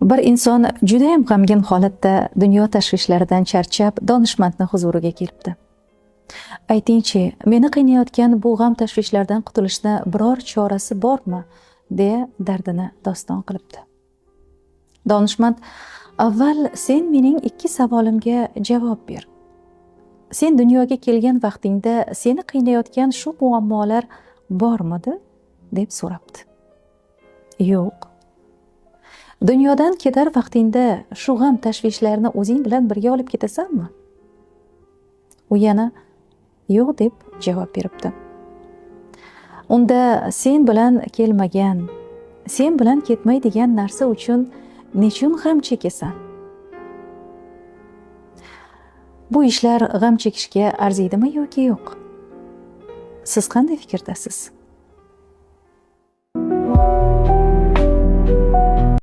Bir inson juda ham g'amgin holatda dunyo tashvishlaridan charchab donishmandni huzuriga kelibdi. Aytingchi, meni qiynayotgan bu g'am tashvishlardan qutulishni biror chorasi bormi? deya dardini doston qilibdi. Donishmand, avval sen mening 2 savolimga javob ber. Sen dunyoga kelgan vaqtingda seni qiynayotgan shu muammolar bormidi? deb so'rabdi. Yo'q. Dunyodan ketar vaqtingda shu g'am tashvishlarni o'zing bilan birga olib ketasanmi? U yana yo'q deb javob beribdi. Unda sen bilan kelmagan, sen bilan ketmaydigan narsa uchun nechun g'am chekasan? Bu ishlar g'am chekishga arziydimi yoki yo'q? Siz qanday fikrdasiz?